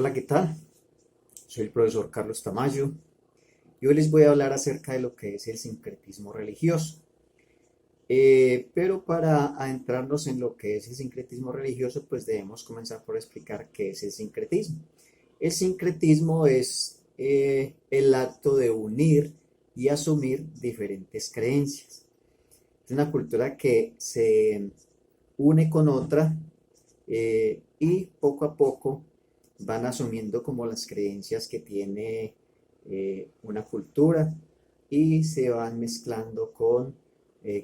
Hola, ¿qué tal? Soy el profesor Carlos Tamayo y hoy les voy a hablar acerca de lo que es el sincretismo religioso. Pero para adentrarnos en lo que es el sincretismo religioso, pues debemos comenzar por explicar qué es el sincretismo. El sincretismo es el acto de unir y asumir diferentes creencias. Es una cultura que se une con otra y poco a poco van asumiendo como las creencias que tiene una cultura y se van mezclando con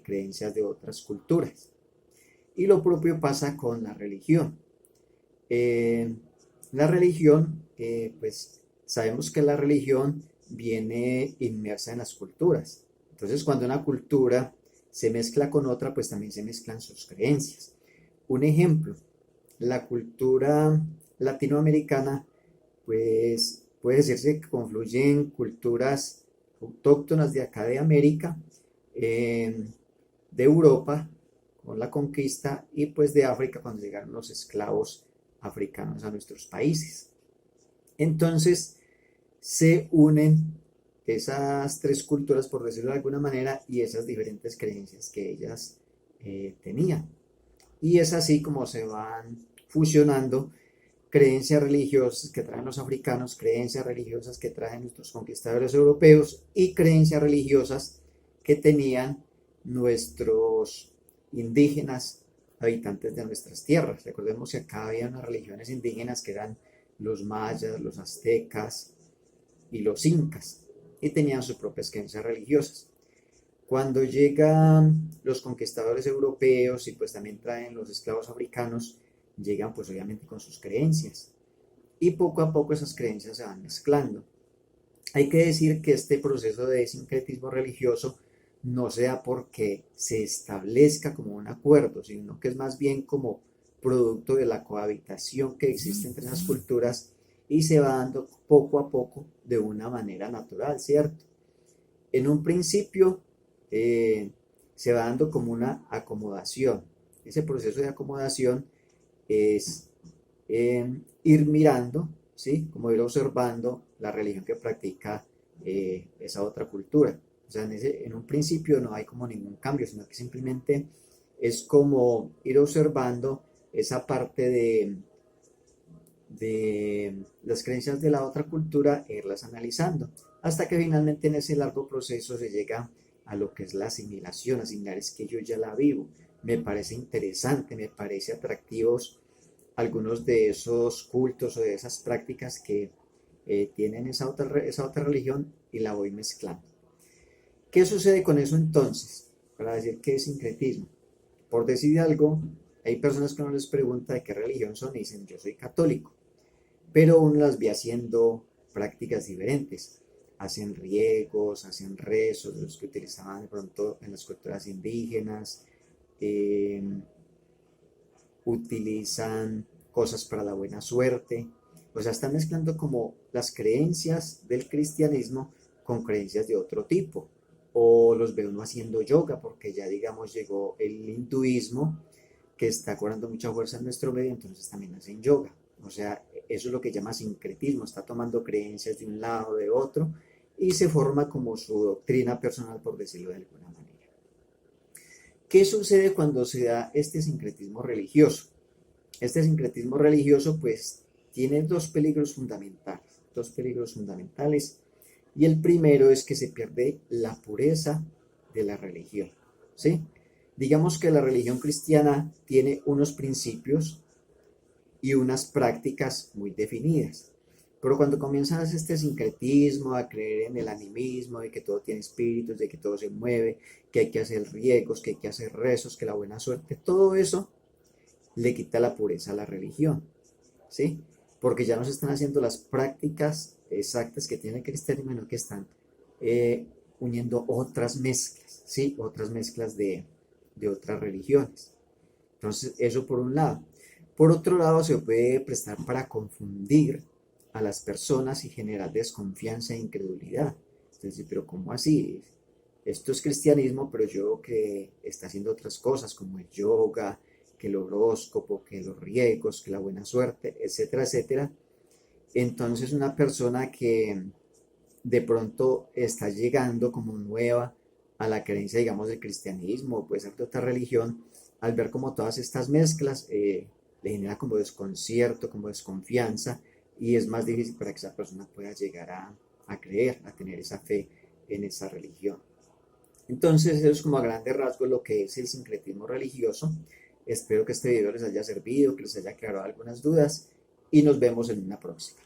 creencias de otras culturas. Y lo propio pasa con la religión. Eh, la religión, pues sabemos que la religión viene inmersa en las culturas. Entonces, cuando una cultura se mezcla con otra, pues también se mezclan sus creencias. Un ejemplo, la cultura latinoamericana, pues puede decirse que confluyen culturas autóctonas de acá de América, eh, de Europa con la conquista y pues de África cuando llegaron los esclavos africanos a nuestros países. Entonces se unen esas tres culturas, por decirlo de alguna manera, y esas diferentes creencias que ellas tenían. Y es así como se van fusionando creencias religiosas que traen los africanos, creencias religiosas que traen nuestros conquistadores europeos y creencias religiosas que tenían nuestros indígenas habitantes de nuestras tierras. Recordemos que acá había unas religiones indígenas que eran los mayas, los aztecas y los incas y tenían sus propias creencias religiosas. Cuando llegan los conquistadores europeos y pues también traen los esclavos africanos, llegan pues obviamente con sus creencias y poco a poco esas creencias se van mezclando. Hay que decir que este proceso de sincretismo religioso no sea porque se establezca como un acuerdo, sino que es más bien como producto de la cohabitación que existe entre las culturas y se va dando poco a poco de una manera natural, ¿cierto? En un principio eh, se va dando como una acomodación. Ese proceso de acomodación es ir mirando, ¿sí? Como ir observando la religión que practica esa otra cultura. O sea, en un principio no hay como ningún cambio, sino que simplemente es como ir observando esa parte de las creencias de la otra cultura e irlas analizando, hasta que finalmente en ese largo proceso se llega a lo que es la asimilación, asimilar es que yo ya la vivo, me parece interesante, me parece atractivos algunos de esos cultos o de esas prácticas que tienen esa otra religión y la voy mezclando. ¿Qué sucede con eso entonces? Para decir que es sincretismo. Por decir algo, hay personas que uno les pregunta de qué religión son y dicen yo soy católico, pero uno las ve haciendo prácticas diferentes. Hacen riegos, hacen rezos, los que utilizaban de pronto en las culturas indígenas, eh, utilizan cosas para la buena suerte, o sea, están mezclando como las creencias del cristianismo con creencias de otro tipo. O los ve uno haciendo yoga, porque ya digamos llegó el hinduismo que está cobrando mucha fuerza en nuestro medio, entonces también hacen yoga. O sea, eso es lo que llama sincretismo, está tomando creencias de un lado, de otro, y se forma como su doctrina personal, por decirlo de alguna manera. ¿Qué sucede cuando se da este sincretismo religioso? Este sincretismo religioso pues tiene dos peligros fundamentales, y el primero es que se pierde la pureza de la religión, ¿sí? Digamos que la religión cristiana tiene unos principios y unas prácticas muy definidas. Pero cuando comienzas este sincretismo, a creer en el animismo, de que todo tiene espíritus, de que todo se mueve, que hay que hacer riegos, que hay que hacer rezos, que la buena suerte, todo eso le quita la pureza a la religión, ¿sí? Porque ya no se están haciendo las prácticas exactas que tiene el cristianismo, sino que están eh, uniendo otras mezclas, ¿sí? Otras mezclas de otras religiones. Entonces, eso por un lado. Por otro lado, se puede prestar para confundir a las personas y generar desconfianza e incredulidad. Entonces, pero ¿cómo así? Esto es cristianismo, pero yo veo que está haciendo otras cosas como el yoga, que el horóscopo, que los riegos, que la buena suerte, etcétera, etcétera. Entonces una persona que de pronto está llegando como nueva a la creencia, digamos, del cristianismo o puede ser de otra religión, al ver como todas estas mezclas, le genera como desconcierto, como desconfianza y es más difícil para que esa persona pueda llegar a creer, a tener esa fe en esa religión. Entonces, eso es como a grandes rasgos lo que es el sincretismo religioso. Espero que este video les haya servido, que les haya aclarado algunas dudas y nos vemos en una próxima.